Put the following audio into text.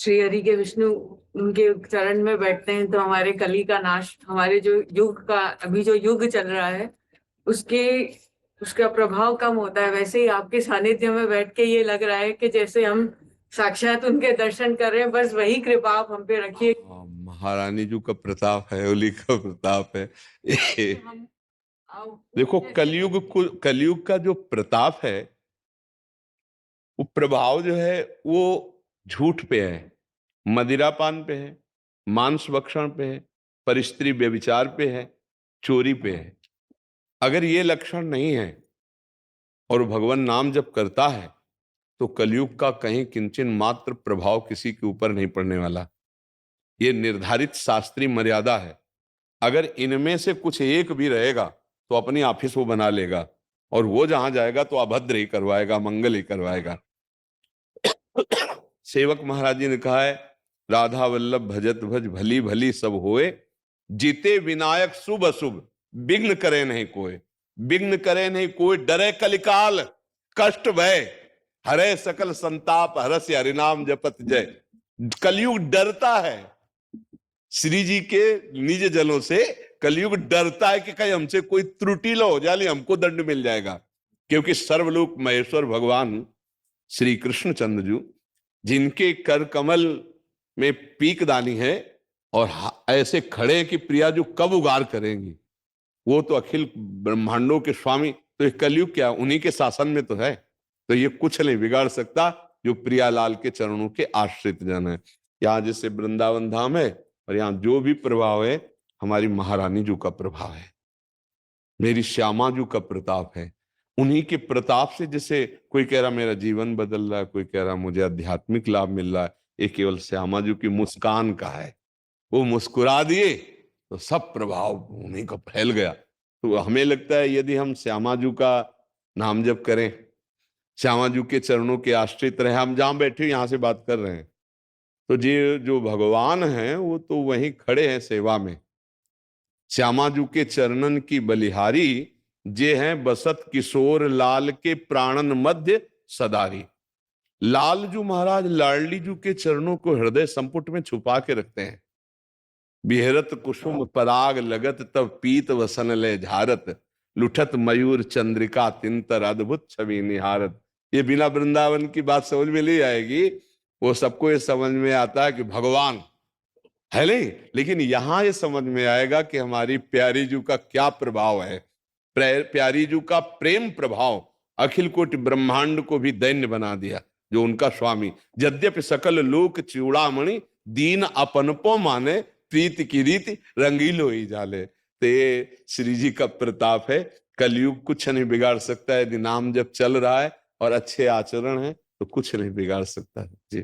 श्री हरि के विष्णु उनके चरण में बैठते हैं तो हमारे कली का नाश, हमारे जो युग का अभी जो युग चल रहा है उसके उसका प्रभाव कम होता है। वैसे ही आपके सानिध्य में बैठ के ये लग रहा है कि जैसे हम साक्षात उनके दर्शन कर रहे हैं। बस वही कृपा आप हम पे रखिए। महारानी जी का प्रताप है, ओली का प्रताप है। हम देखो, कलयुग का जो प्रताप है, वो प्रभाव जो है वो झूठ पे है, मदिरापान पे है, मांस भक्षण पे है, परस्त्री व्यभिचार पे है, चोरी पे है। अगर ये लक्षण नहीं है और भगवान नाम जप करता है तो कलयुग का कहीं किंचन मात्र प्रभाव किसी के ऊपर नहीं पड़ने वाला। ये निर्धारित शास्त्रीय मर्यादा है। अगर इनमें से कुछ एक भी रहेगा तो अपनी ऑफिस वो बना लेगा, और वो जहां जाएगा तो अभद्र ही करवाएगा, मंगल ही करवाएगा। सेवक महाराज जी ने कहा है, राधा वल्लभ भजत भज भली भली सब होए, जीते विनायक शुभ अशुभ, विघ्न करे नहीं कोई। विघ्न करे नहीं कोई, डरे कलिकाल कष्ट भय, हरे सकल संताप, हरस्य हरिनाम जपत जय। कलयुग डरता है श्री जी के निज जलों से। कलयुग डरता है कि कहीं हमसे कोई त्रुटि लो हो जाए, हमको दंड मिल जाएगा। क्योंकि सर्वलोक महेश्वर भगवान श्री कृष्ण चंद्र जी, जिनके कर कमल में पीक दानी है और ऐसे खड़े हैं कि प्रिया जो कब उगार करेंगी, वो तो अखिल ब्रह्मांडों के स्वामी। तो ये कलयुग क्या उन्हीं के शासन में तो है, तो ये कुछ नहीं बिगाड़ सकता जो प्रियालाल के चरणों के आश्रित जन है। यहाँ जैसे वृंदावन धाम है और यहाँ जो भी प्रभाव है हमारी महारानी जी का प्रभाव है, मेरी श्यामा जी का प्रताप है। उन्हीं के प्रताप से जैसे कोई कह रहा मेरा जीवन बदल रहा है, कोई कह रहा मुझे आध्यात्मिक लाभ मिल रहा है, ये केवल श्यामा जी की मुस्कान का है। वो मुस्कुरा दिए तो सब प्रभाव उन्हीं का फैल गया। तो हमें लगता है यदि हम श्यामा जी का नाम जप करें, श्यामा जी के चरणों के आश्रित रहे, हम जहां बैठे यहां से बात कर रहे हैं, तो जी जो भगवान हैं वो तो वहीं खड़े हैं सेवा में। श्यामा जी के चरणन की बलिहारी, जे हैं बसत किशोर लाल के प्राणन मध्य सदारी। लालजू महाराज लाडली जू के चरणों को हृदय संपुट में छुपा के रखते हैं। बिहरत कुसुम पराग लगत तब पीत वसन ले झारत, लुठत मयूर चंद्रिका तिंतर अद्भुत छवि निहारत। ये बिना वृंदावन की बात समझ में नहीं आएगी, वो सबको ये समझ में आता है कि भगवान है नहीं, लेकिन यहां ये समझ में आएगा कि हमारी प्यारी जू का क्या प्रभाव है। प्यारी जू का प्रेम प्रभाव अखिल कोटि ब्रह्मांड को भी दैन्य बना दिया। जो उनका स्वामी, यद्यपि सकल लोक चूड़ामणि, दीन अपनपो माने, प्रीति की रीति रंगीलो ही जाले। तो ये श्री जी का प्रताप है। कलयुग कुछ नहीं बिगाड़ सकता है। यदि नाम जब चल रहा है और अच्छे आचरण है तो कुछ नहीं बिगाड़ सकता है जी।